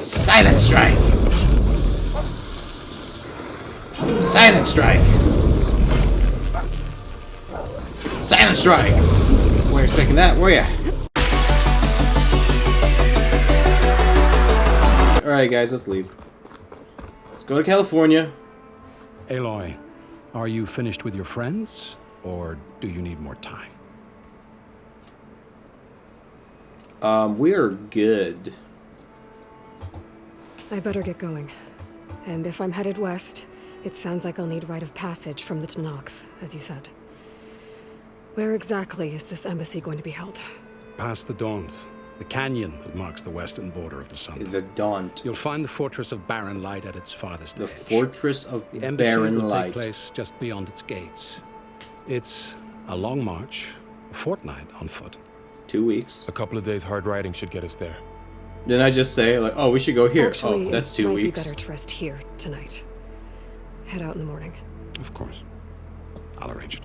Silent strike! Silent strike! Silent strike! Weren't expecting that, were ya? Alright guys, let's leave. Let's go to California. Aloy, are you finished with your friends, or do you need more time? We are good. I better get going. And if I'm headed west, it sounds like I'll need rite of passage from the Tenakth, as you said. Where exactly is this embassy going to be held? Past the Daunt, the canyon that marks the western border of the sun. The Daunt. You'll find the fortress of Barren Light at its farthest The edge. fortress of The embassy Barren will Light. take place just beyond its gates. It's a long march, a fortnight on foot. 2 weeks. A couple of days hard riding should get us there. Didn't I just say, like, oh, we should go here? Actually, oh, that's it 2 might weeks. be better to rest here tonight. Head out in the morning. Of course. I'll arrange it.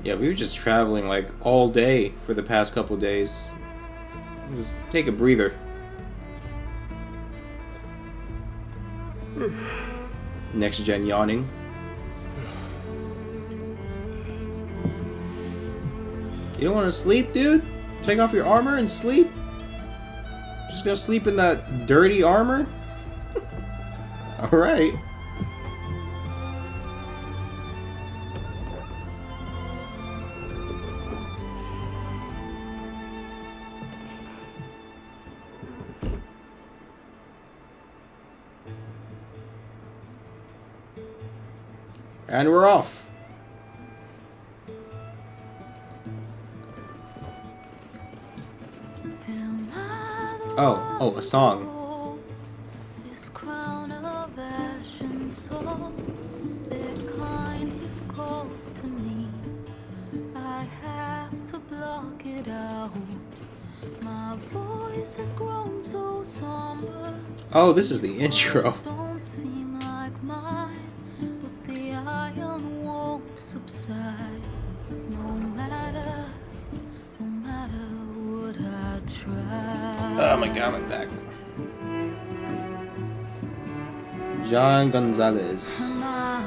Yeah, we were just traveling like all day for the past couple days. Just take a breather. Next gen yawning. You don't want to sleep, dude? Take off your armor and sleep? Just gonna sleep in that dirty armor? Alright. And we're off. Oh, a song. This crown of ash and soul, their kind is close to me. I have to block it out. My voice has grown so somber. Oh, this is the intro. Don't seem like mine, but the iron won't subside. No matter what I try. Oh my god, my back. John Gonzalez. My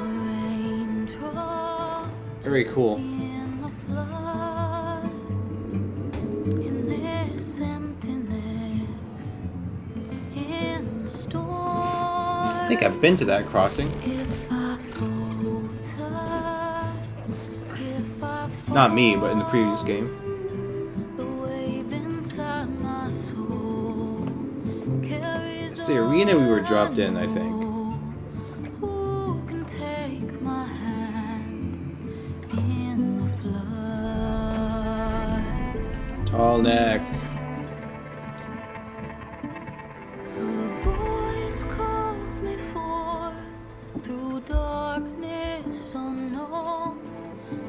raindrop Very cool. in the flood, in this emptiness, in the storm. I think I've been to that crossing. If I falter, if I Not me, but in the previous game. the wave inside my soul carries It's the arena we were dropped in, I think. Who can take my hand in the flood? Tall neck. Her voice calls me forth through darkness unknown.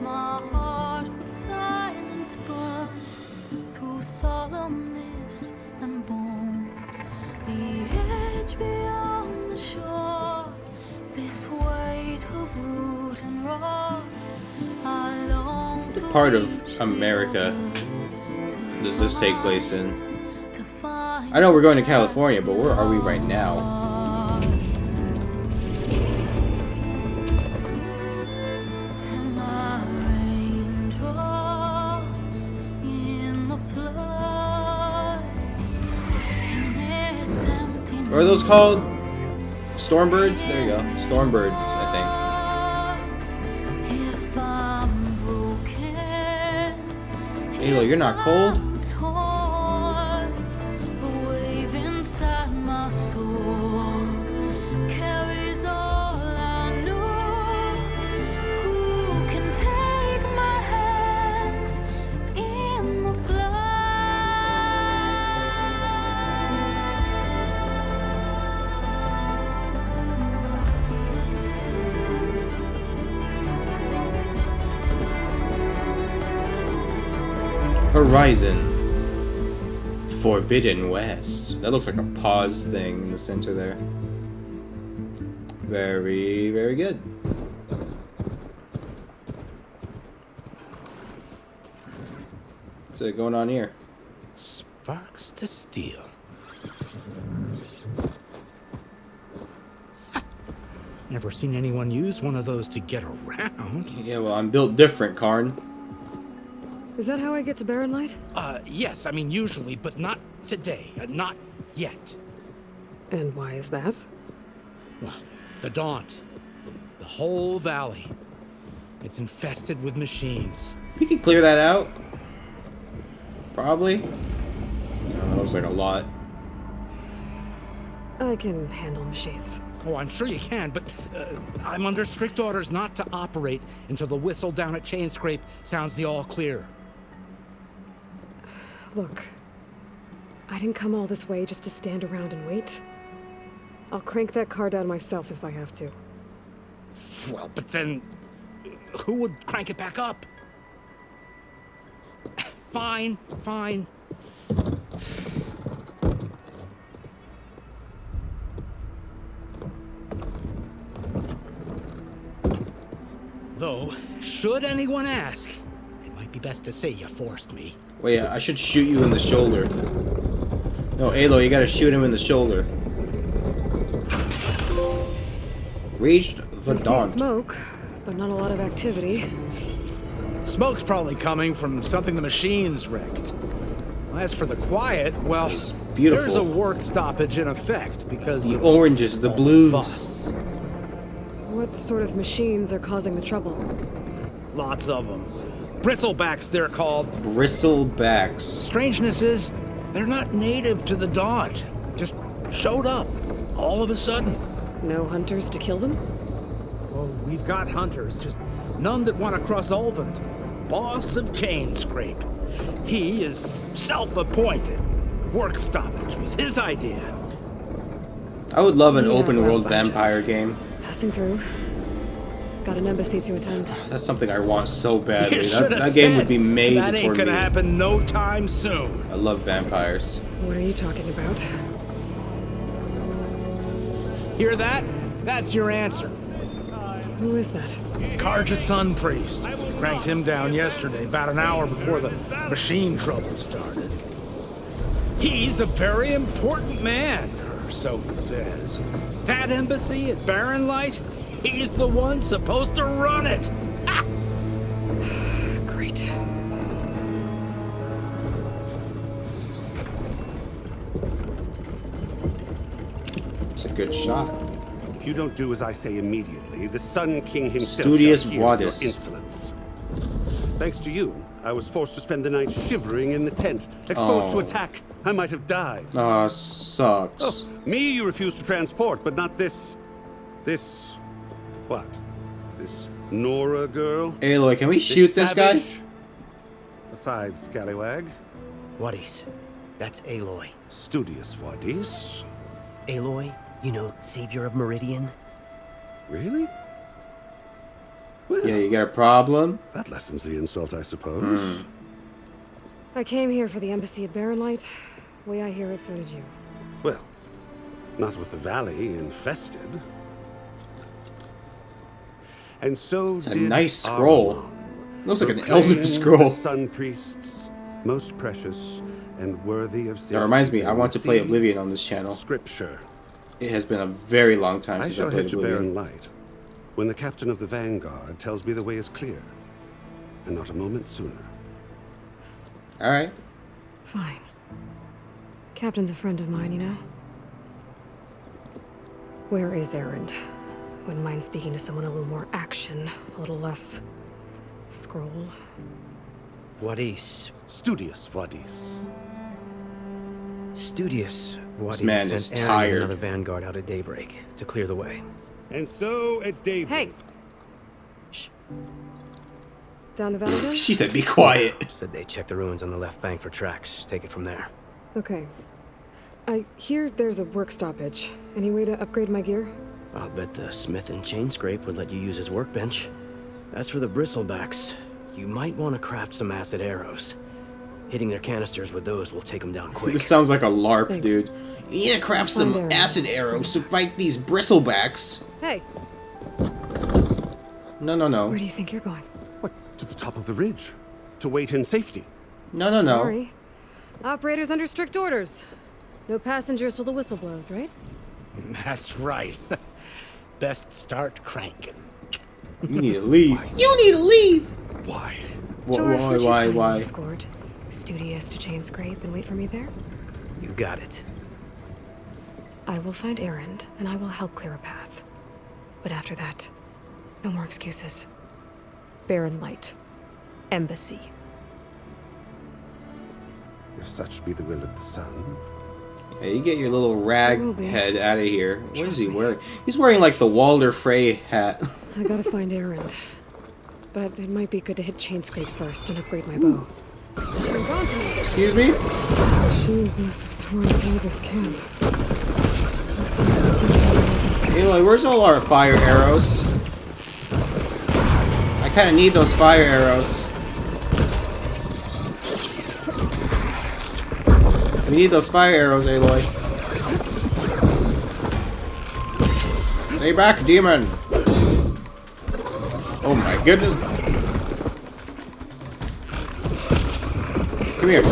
My heart with silence burns through solemnness and bone. The edge beyond the shore, this weight of root and rock. I long What to part of reach America the does this take place in? to find I know we're going to California, but where are we right now? and my raindrops in the flood, in this emptiness. What are those called? Stormbirds? There you go. Stormbirds, I If I'm broken, think. Aloy, you're not cold? I'm torn, the wave inside my soul carries all I know. Who can take my hand in the Horizon. Forbidden West. That looks like a pause thing in the center there. Very, very good. What's going on here? Sparks to steel. Never seen anyone use one of those to get around. Yeah, well, I'm built different, Karn. Is that how I get to Barren Light? Yes, I mean usually, but not today. Not yet. And why is that? Well, the Daunt. The whole valley. It's infested with machines. We can clear that out. Probably. That looks like a lot. I can handle machines. Oh, I'm sure you can, but I'm under strict orders not to operate until the whistle down at Chainscrape sounds the all clear. Look, I didn't come all this way just to stand around and wait. I'll crank that car down myself if I have to. Well, but then who would crank it back up? Fine, fine. Though, should anyone ask, it might be best to say you forced me. Wait, I should shoot you in the shoulder. No, Aloy, you gotta shoot him in the shoulder. Reached the I see Daunt. smoke, but not a lot of activity. Smoke's probably coming from something the machines wrecked. As for the quiet, well, It's beautiful. there's a work stoppage in effect because The of oranges, the all blues. fuss. What sort of machines are causing the trouble? Lots of them. Bristlebacks, they're called. Bristlebacks. Strangeness is, they're not native to the Daunt. Just showed up, all of a sudden. No hunters to kill them? Oh, we've got hunters, just none that want to cross Ulvund. Boss of Chainscrape. He is self-appointed. Work stoppage was his idea. I would love an Yeah, open world well, I'm just- vampire game. Passing through. Got an embassy to attend. That's something I want so badly. You That, shoulda that game said. would be made That for ain't me. gonna happen no time soon. I love vampires. What are you talking about? Hear that? That's your answer. Who is that? Karja Sun Priest. Cranked him down yesterday, about an hour before the machine trouble started. He's a very important man, or so he says. That embassy at Barren Light, he's the one supposed to run it. Great. It's a good shot. If you don't do as I say immediately, the Sun King himself Studious shall hear your Wadis. insolence. Thanks to you, I was forced to spend the night shivering in the tent, exposed to Oh. attack. I might have died. Aw, sucks. Oh, me you refuse to transport, but not this... what? This Nora girl? Aloy, can we shoot this guy? savage? Besides, Scallywag, Wadis. That's Aloy. studious Wadis. Aloy, you know, savior of Meridian. Really? Well, Yeah, you got a problem? that lessens the insult, I suppose. I came here for the embassy at Barren Light. Way I hear it, so did you. Well, not with the valley infested. And so It's a did nice our scroll. mom, Looks like an proclaim elder scroll. the Sun Priests, most precious and worthy of safety. That reminds me, I want to play See Oblivion on this channel. Scripture. It has been a very long time I since I shall played head to Barren Oblivion. Light when the captain of the Vanguard tells me the way is clear, and not a moment sooner. Alright. Fine. Captain's a friend of mine, you know? Where is Erend? Wouldn't mind speaking to someone a little more action, a little less scroll. Wadis. Studious Wadis. Studious. Wadis man sent is Aaron and tired. another vanguard out at daybreak to clear the way. And so at daybreak. Hey! Shh. Down the valley then? She said be quiet. Said they checked the ruins on the left bank for tracks. Take it from there. Okay. I hear there's a work stoppage. Any way to upgrade my gear? I'll bet the smith in Chainscrape would let you use his workbench. As for the bristlebacks, you might want to craft some acid arrows. Hitting their canisters with those will take them down quick. This sounds like a LARP, Thanks. dude. You need to craft some Find arrows. acid arrows to fight these bristlebacks. Hey! No, no, Where no. do you think you're going? What? To the top of the ridge. To wait in safety. No, no, no. Sorry. Operators under strict orders. No passengers till the whistle blows, right? That's right. Best start cranking. You need to leave. You need to leave! Why? Jorf, would you kindly Why? escort Studious to Chainscrape and wait for me there? You got it. I will find Erend, and I will help clear a path. But after that, no more excuses. Barren Light. Embassy. If such be the will of the sun. Yeah, you get your little rag Will be. head out of here. What is Trust he me. wearing? He's wearing like the Walder Frey hat. I gotta find Erend. But it might be good to hit Chainscrape first and upgrade my bow. Excuse me? Machines must have torn through this camp. Looks like the Aloy, where's all our fire arrows? I kind of need those fire arrows. We need those fire arrows, Aloy. Stay back, demon! Oh my goodness! Come here.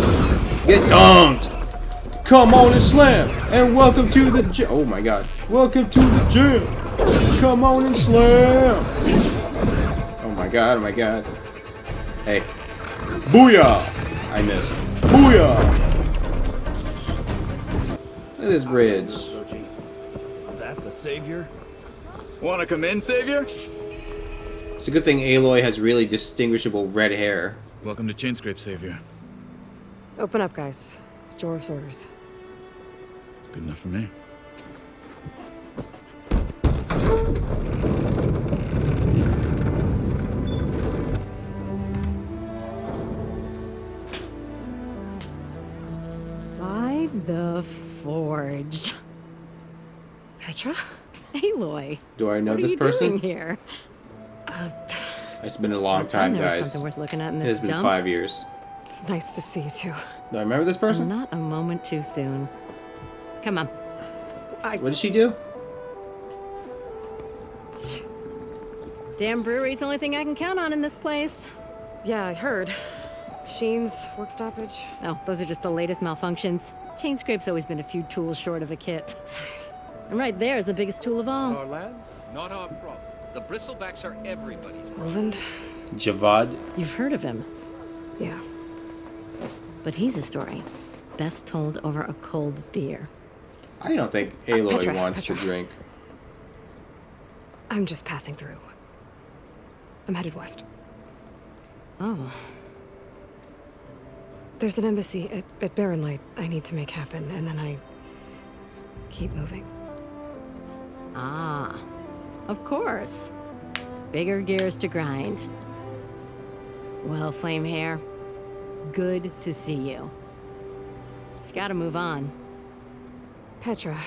Get dunked! Come on and slam! And welcome to the gym! Oh my god. Welcome to the gym! Come on and slam! Oh my god, oh my god. Hey. Booyah! I missed. Booyah! Look at this bridge. That the savior? Wanna come in, savior? It's a good thing Aloy has really distinguishable red hair. Welcome to Chainscrape, Savior. Open up, guys. Jorf's orders. Good enough for me. By the Forge. Petra? Aloy. Do I know What this are you person? doing here? It's been a long time, There was guys. something worth looking at in It this has been dump. 5 years. It's nice to see you too. Do I remember this person? Not a moment too soon. Come on. What did she do? Damn brewery's the only thing I can count on in this place. Yeah, I heard. Machines, work stoppage. Oh, those are just the latest malfunctions. Chainscrape's always been a few tools short of a kit. And right there is the biggest tool of all. Not our problem. The bristlebacks are everybody's problem. Roland? Javad? You've heard of him, Yeah. but he's a story best told over a cold beer. I don't think Aloy Petra, wants Petra. to drink. I'm just passing through. I'm headed west. Oh, There's an embassy at Barren Light I need to make happen, and then I keep moving. ah, of course. Bigger gears to grind. Well, Flame Hair, good to see you. You've got to move on. Petra,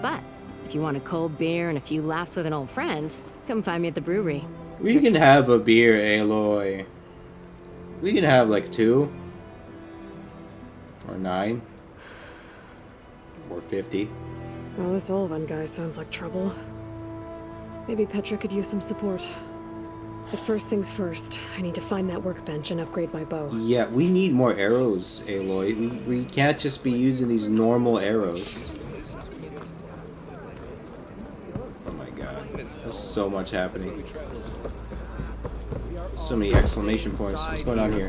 But if you want a cold beer and a few laughs with an old friend, come find me at the brewery. We can have a beer, Aloy. We can have like 2. Or 9. Or 50. well, this Olvan guy sounds like trouble. Maybe Petra could use some support. But first things first, I need to find that workbench and upgrade my bow. Yeah, we need more arrows, Aloy. We can't just be using these normal arrows. Oh my god. There's so much happening. So many exclamation points. What's going on here?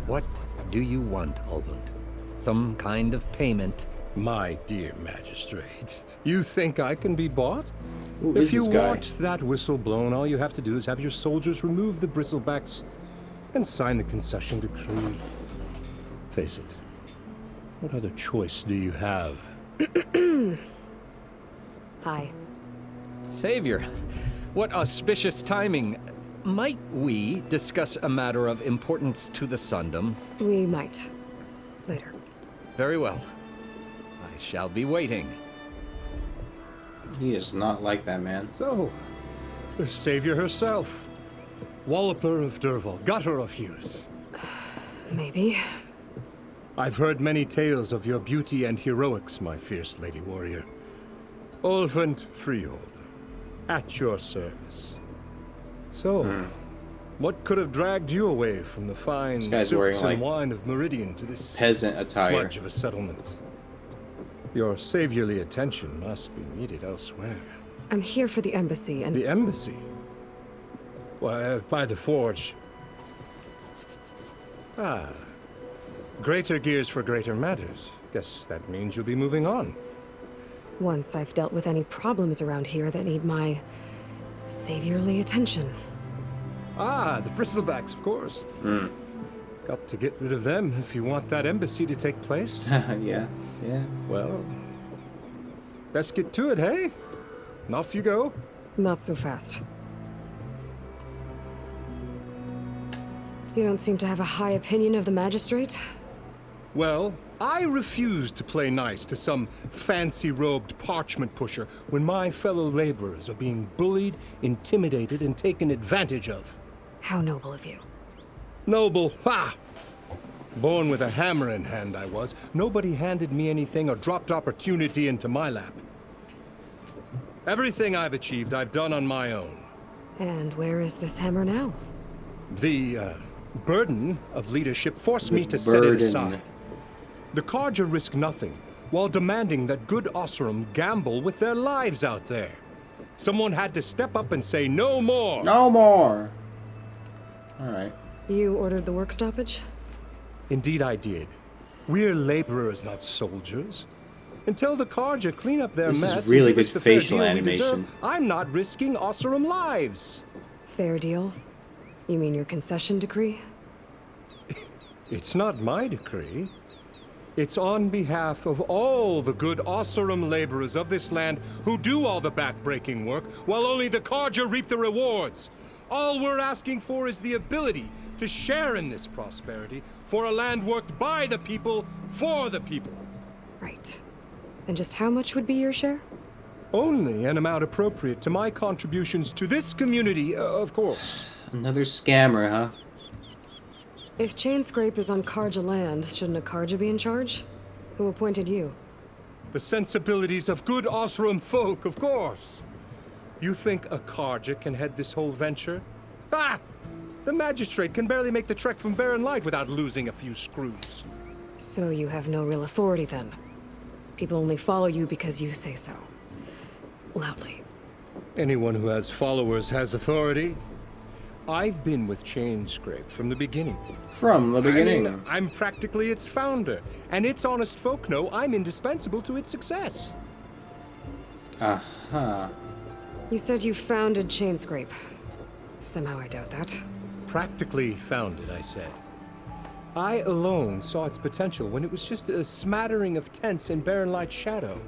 What do you want, Olvund? Some kind of payment? My dear magistrate, you think I can be bought? Who If is you this guy? want that whistle blown, all you have to do is have your soldiers remove the bristlebacks and sign the concession decree. Face it, what other choice do you have? Hi. Savior, what auspicious timing. Might we discuss a matter of importance to the Sundom? We might. Later. Very well. I shall be waiting. He is not like that, man. So, the savior herself, Walloper of Derval, gutter of youth. Maybe. I've heard many tales of your beauty and heroics, my fierce lady warrior. Olvent Freehold, at your service. So, What could have dragged you away from the fine guy's silks wearing, and like, wine of Meridian to this peasant attire. smudge of a settlement? Your saviorly attention must be needed elsewhere. I'm here for the embassy and... The embassy? Why, by the forge. Ah. Greater gears for greater matters. Guess that means you'll be moving on. Once I've dealt with any problems around here that need my saviorly attention. Ah, the bristlebacks, of course. Got to get rid of them if you want that embassy to take place. Yeah. Well, best get to it, hey? And off you go. Not so fast. You don't seem to have a high opinion of the magistrate? Well, I refuse to play nice to some fancy-robed parchment pusher when my fellow laborers are being bullied, intimidated, and taken advantage of. How noble of you. Noble, ha! Born with a hammer in hand, I was. Nobody handed me anything or dropped opportunity into my lap. Everything I've achieved, I've done on my own. And where is this hammer now? The, burden of leadership forced me to set it aside. The Carja risk nothing, while demanding that good Osram gamble with their lives out there. Someone had to step up and say no more! No more! Alright. You ordered the work stoppage? Indeed I did. We're laborers, not soldiers. Until the Carja clean up their mess... This is really and give good us the fair facial deal we animation. deserve, I'm not risking Osram lives! Fair deal? You mean your concession decree? It's not my decree. It's on behalf of all the good Osram laborers of this land who do all the back-breaking work, while only the Carja reap the rewards. All we're asking for is the ability to share in this prosperity for a land worked by the people, for the people. Right. And just how much would be your share? Only an amount appropriate to my contributions to this community, of course. Another scammer, huh? If Chainscrape is on Carja land, shouldn't a Carja be in charge? Who appointed you? The sensibilities of good Osram folk, of course. You think a Carja can head this whole venture? Ah! The magistrate can barely make the trek from Barren Light without losing a few screws. So you have no real authority then? People only follow you because you say so. Loudly. Anyone who has followers has authority. I've been with Chainscrape from the beginning. From the beginning. I mean, I'm practically its founder, and its honest folk know I'm indispensable to its success. Uh-huh. You said you founded Chainscrape. Somehow I doubt that. Practically founded, I said. I alone saw its potential when it was just a smattering of tents in Barren Light's shadow.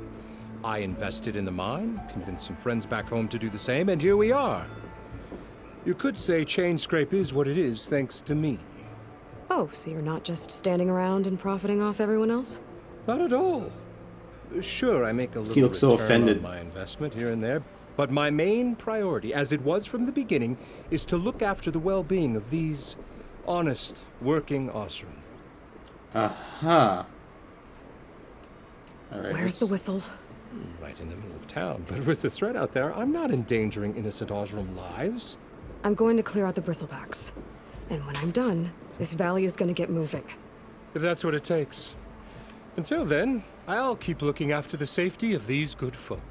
I invested in the mine, convinced some friends back home to do the same, and here we are. You could say Chainscrape is what it is thanks to me. Oh, so you're not just standing around and profiting off everyone else? Not at all. Sure, I make a little He looks so return offended. on my investment here and there, but my main priority, as it was from the beginning, is to look after the well-being of these honest, working Osram. Uh-huh. Alright. Where's the whistle? Right in the middle of town, but with the threat out there, I'm not endangering innocent Osram lives. I'm going to clear out the bristlebacks. And when I'm done, this valley is going to get moving. If that's what it takes. Until then, I'll keep looking after the safety of these good folk.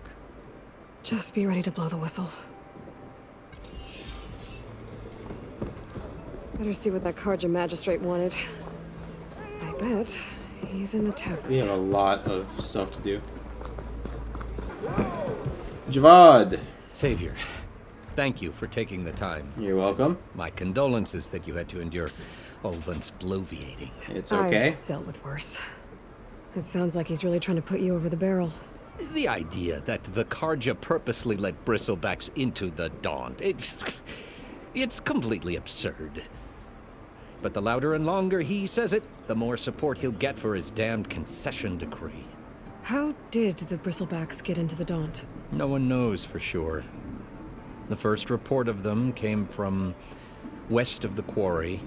Just be ready to blow the whistle. Better see what that Carja magistrate wanted. I bet he's in the tavern. We have a lot of stuff to do. Javad! Savior, thank you for taking the time. You're welcome. My condolences that you had to endure Ulvan's bloviating. It's okay. I've dealt with worse. It sounds like he's really trying to put you over the barrel. The idea that the Carja purposely let bristlebacks into the Daunt, it's completely absurd. But the louder and longer he says it, the more support he'll get for his damned concession decree. How did the bristlebacks get into the Daunt? No one knows for sure. The first report of them came from west of the quarry.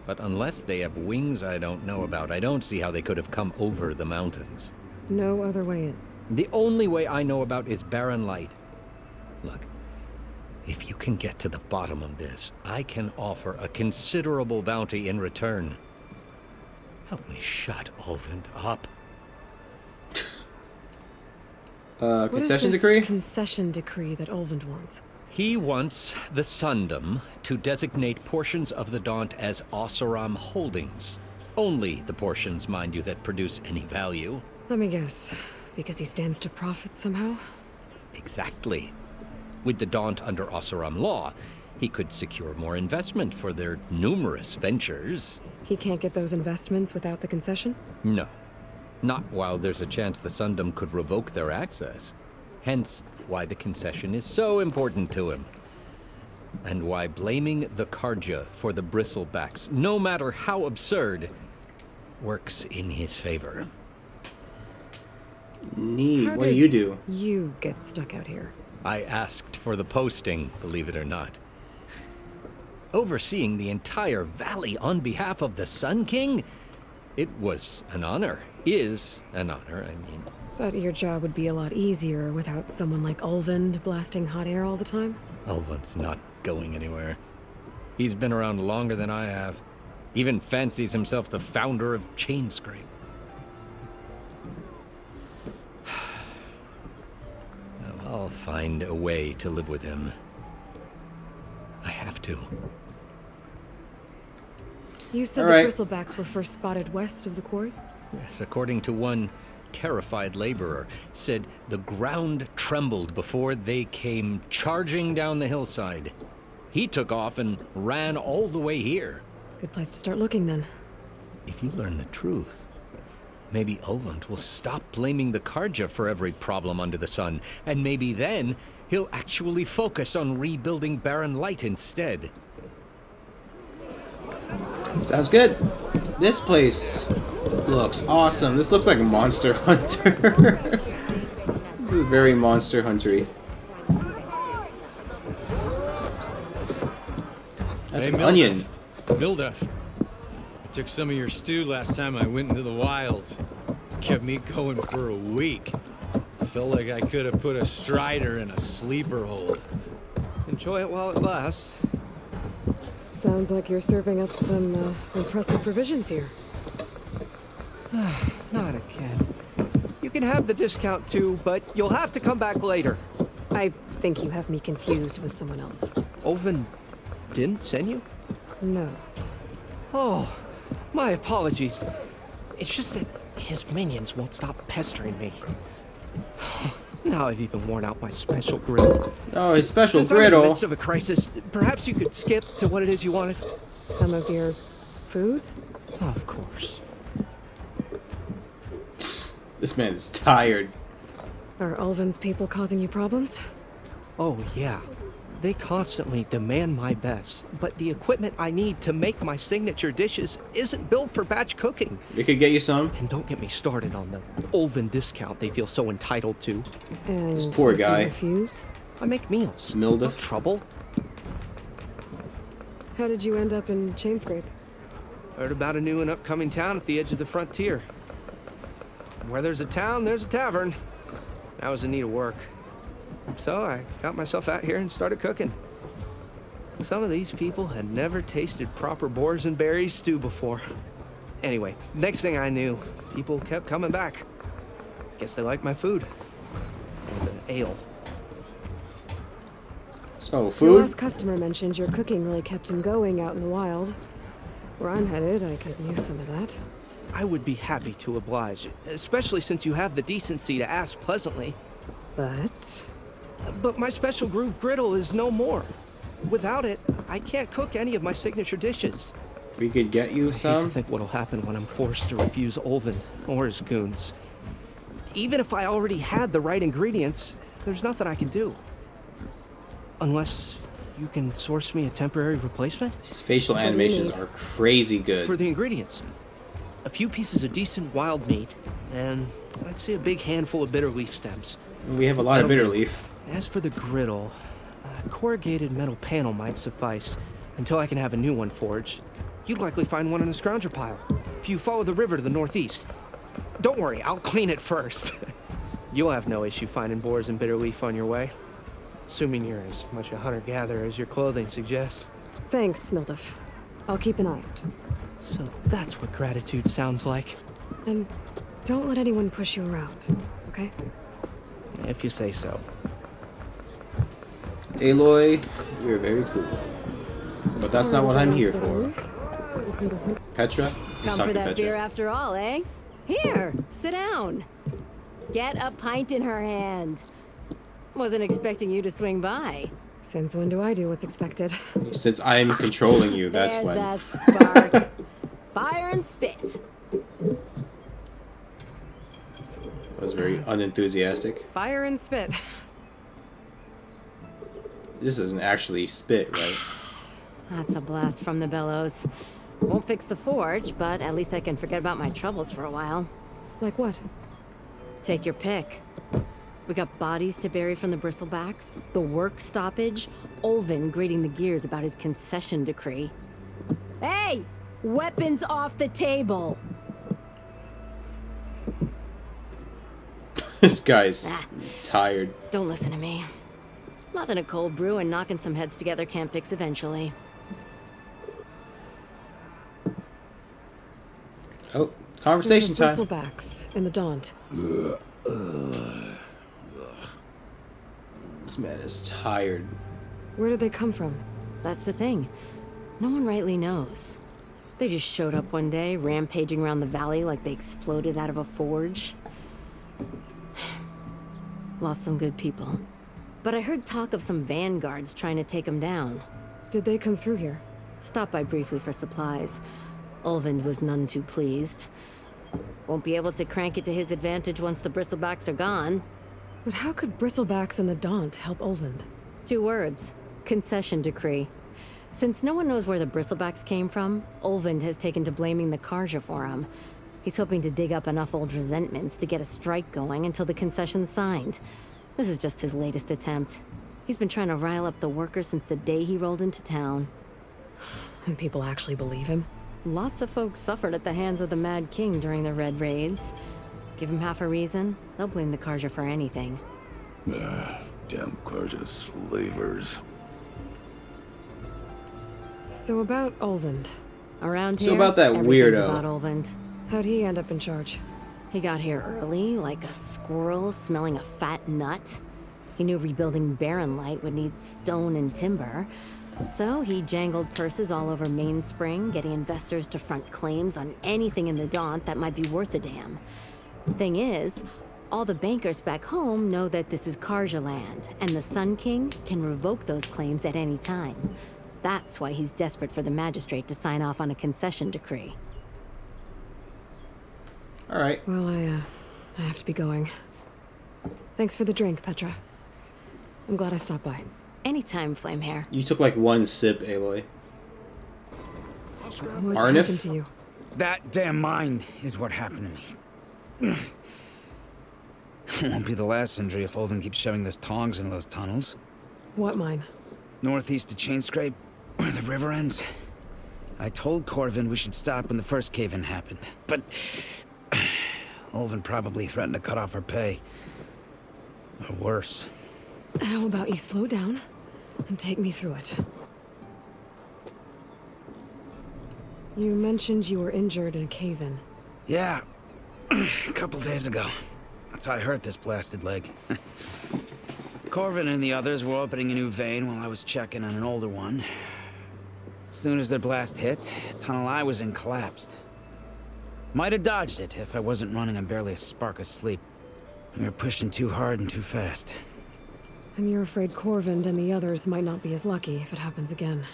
But unless they have wings I don't know about, I don't see how they could have come over the mountains. No other way in. The only way I know about is Barren Light. Look, If you can get to the bottom of this, I can offer a considerable bounty in return. Help me shut Ulvund up. Concession what is this decree? concession decree that Ulvund wants? He wants the Sundom to designate portions of the Daunt as Oseram holdings. Only the portions, mind you, that produce any value. Let me guess. Because he stands to profit somehow? Exactly. With the Daunt under Oseram law, he could secure more investment for their numerous ventures. He can't get those investments without the concession? No. Not while there's a chance the Sundom could revoke their access. Hence, why the concession is so important to him. And why blaming the Karja for the bristlebacks, no matter how absurd, works in his favor. Neat. How What do did you do? You get stuck out here. I asked for the posting, believe it or not. Overseeing the entire valley on behalf of the Sun King? It was an honor. Is an honor, I mean. But your job would be a lot easier without someone like Ulvund blasting hot air all the time? Ulvund's not going anywhere. He's been around longer than I have. Even fancies himself the founder of Chainscrape. I'll find a way to live with him. I have to. You said All the right. bristlebacks were first spotted west of the quarry? Yes, according to one terrified laborer, said the ground trembled before they came charging down the hillside. He took off and ran all the way here. Good place to start looking then. If you learn the truth, maybe Ulvund will stop blaming the Karja for every problem under the sun, and maybe then he'll actually focus on rebuilding Barren Light instead. Sounds good. This place looks awesome. This looks like Monster Hunter. This is very Monster Hunter-y. That's an onion. Mildef. I took some of your stew last time I went into the wilds. Kept me going for a week. Felt like I could have put a strider in a sleeper hold. Enjoy it while it lasts. Sounds like you're serving up some impressive provisions here. Not again. You can have the discount too, but you'll have to come back later. I think you have me confused with someone else. Oven didn't send you? No. Oh, my apologies. It's just that his minions won't stop pestering me. Now I've even worn out my special griddle. Oh, his special Since I'm in the griddle. midst of a crisis, perhaps you could skip to what it is you wanted? Some of your food? Of course. This man is tired. Are Ulvund's people causing you problems? Oh, yeah. They constantly demand my best, but the equipment I need to make my signature dishes isn't built for batch cooking. We could get you some. And don't get me started on the Ulvund discount they feel so entitled to. And This poor if you guy. refuse? I make meals. Mildef. No trouble. How did you end up in Chainscrape? Heard about a new and upcoming town at the edge of the frontier. Where there's a town, there's a tavern. I was in need of work. So I got myself out here and started cooking. Some of these people had never tasted proper boars and berries stew before. Anyway, next thing I knew, people kept coming back. Guess they liked my food. And an ale. So, Your food? last customer mentioned your cooking really kept him going out in the wild. Where I'm headed, I could use some of that. I would be happy to oblige, especially since you have the decency to ask pleasantly. But my special groove griddle is no more. Without it, I can't cook any of my signature dishes. We could get you I hate some. to think what'll happen when I'm forced to refuse Ulvund or his goons. Even if I already had the right ingredients, there's nothing I can do. Unless you can source me a temporary replacement? His facial What do you animations need? are crazy good. For the ingredients. A few pieces of decent wild meat, and I'd say a big handful of bitter leaf stems. We have a lot of bitter That'll do. leaf. As for the griddle, a corrugated metal panel might suffice until I can have a new one forged. You'd likely find one in a scrounger pile if you follow the river to the northeast. Don't worry, I'll clean it first. You'll have no issue finding boars and bitter leaf on your way. Assuming you're as much a hunter-gatherer as your clothing suggests. Thanks, Mildif. I'll keep an eye out. So that's what gratitude sounds like. And don't let anyone push you around, okay? If you say so. Aloy, you're very cool. But that's not what I'm here for. Petra? Come for that beer after all, eh? Here, sit down. Get a pint in her hand. Wasn't expecting you to swing by. Since when do I do what's expected? Since I'm controlling you, that's There's when. that spark. Fire and spit. That was very unenthusiastic. Fire and spit. This isn't actually spit, right? That's a blast from the bellows. Won't fix the forge, but at least I can forget about my troubles for a while. Like what? Take your pick. We got bodies to bury from the bristlebacks, the work stoppage, Olvin grating the gears about his concession decree. Hey! Weapons off the table! This guy's tired. Don't listen to me. Nothing a cold brew and knocking some heads together can't fix eventually. Oh, conversation time. Bristlebacks in the Daunt. This man is tired. Where did they come from? That's the thing. No one rightly knows. They just showed up one day, rampaging around the valley like they exploded out of a forge. Lost some good people. But I heard talk of some vanguards trying to take them down. Did they come through here? Stopped by briefly for supplies. Olvind was none too pleased. Won't be able to crank it to his advantage once the bristlebacks are gone. But how could Bristlebacks and the Daunt help Olvind? 2 words. Concession decree. Since no one knows where the bristlebacks came from, Olvind has taken to blaming the Karja for him. He's hoping to dig up enough old resentments to get a strike going until the concession's signed. This is just his latest attempt. He's been trying to rile up the workers since the day he rolled into town. And people actually believe him? Lots of folks suffered at the hands of the Mad King during the Red Raids. Give him half a reason, they'll blame the Karja for anything. Damn Karja slavers. So about Olvind. Around here, So about that everything's weirdo. about Olvind. How'd he end up in charge? He got here early, like a squirrel smelling a fat nut. He knew rebuilding Barren Light would need stone and timber. So he jangled purses all over Mainspring, getting investors to front claims on anything in the Daunt that might be worth a damn. Thing is, all the bankers back home know that this is Karja land, and the Sun King can revoke those claims at any time. That's why he's desperate for the magistrate to sign off on a concession decree. All right. Well, I have to be going. Thanks for the drink, Petra. I'm glad I stopped by. Anytime, Flamehair. You took like one sip, Aloy. What Arnif? happened to you? That damn mine is what happened to me. Won't be the last injury if Olvin keeps shoving those tongs into those tunnels. What mine? Northeast of Chainscrape, where the river ends. I told Corvin we should stop when the first cave-in happened, but Olvin probably threatened to cut off our pay. Or worse. How about you slow down and take me through it? You mentioned you were injured in a cave-in. Yeah, a couple days ago. That's how I hurt this blasted leg. Corvin and the others were opening a new vein while I was checking on an older one. As soon as their blast hit, the tunnel I was in collapsed. Might have dodged it if I wasn't running on barely a spark of sleep. We were pushing too hard and too fast. And you're afraid Corvind and the others might not be as lucky if it happens again.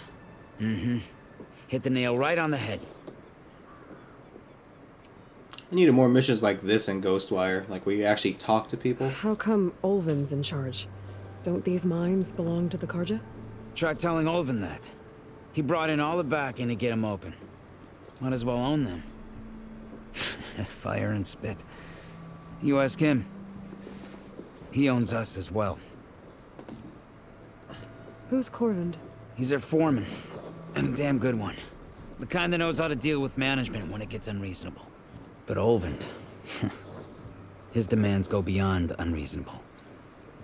Mm-hmm. Hit the nail right on the head. I needed more missions like this in Ghostwire, like where you actually talk to people. How come Olvin's in charge? Don't these mines belong to the Karja? Try telling Olvin that. He brought in all the backing to get them open. Might as well own them. Fire and spit. You ask him. He owns us as well. Who's Corvind? He's their foreman. And a damn good one. The kind that knows how to deal with management when it gets unreasonable. But Olvind, his demands go beyond unreasonable.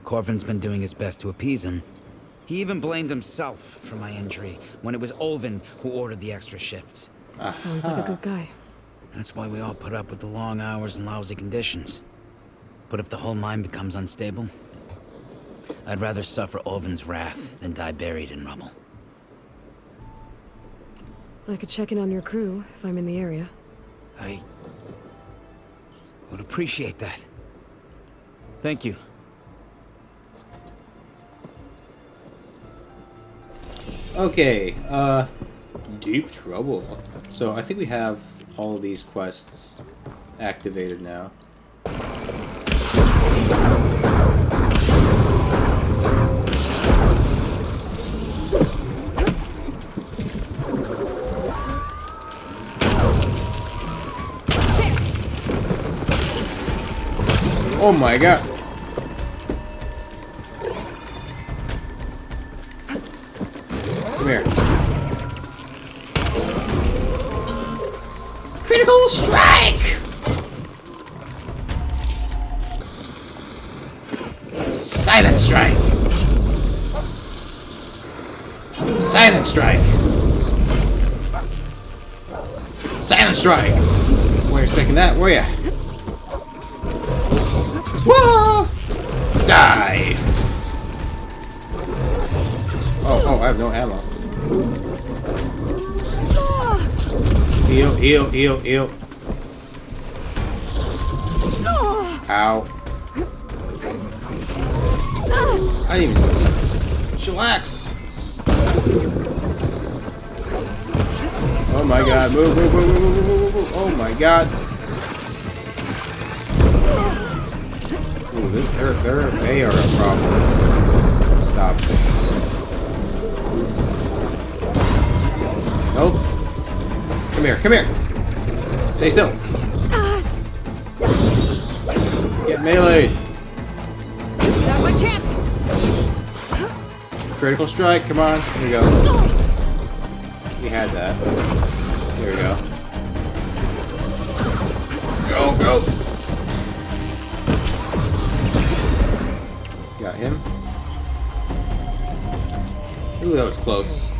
Corvin's been doing his best to appease him. He even blamed himself for my injury when it was Olvin who ordered the extra shifts. Sounds like a good guy. That's why we all put up with the long hours and lousy conditions. But if the whole mine becomes unstable, I'd rather suffer Olvin's wrath than die buried in rubble. I could check in on your crew if I'm in the area. I would appreciate that. Thank you. Okay, deep trouble. So I think we have all of these quests activated now. Oh my god. Come here. Critical strike! Silent strike! Silent strike! Silent strike! We're expecting that, were ya? Whoa! Die! Oh, I have no ammo. Heal, heal, heal, heal. Ow. I didn't even see. Chillax. Oh my god. Move, move, move, move, move, move, move. Oh my god. Ooh, they are a problem. Stop. Nope. Come here, come here. Stay still. Get melee. Not my chance. Critical strike, come on. Here we go. We had that. Here we go. Go, go. Got him. Ooh, that was close.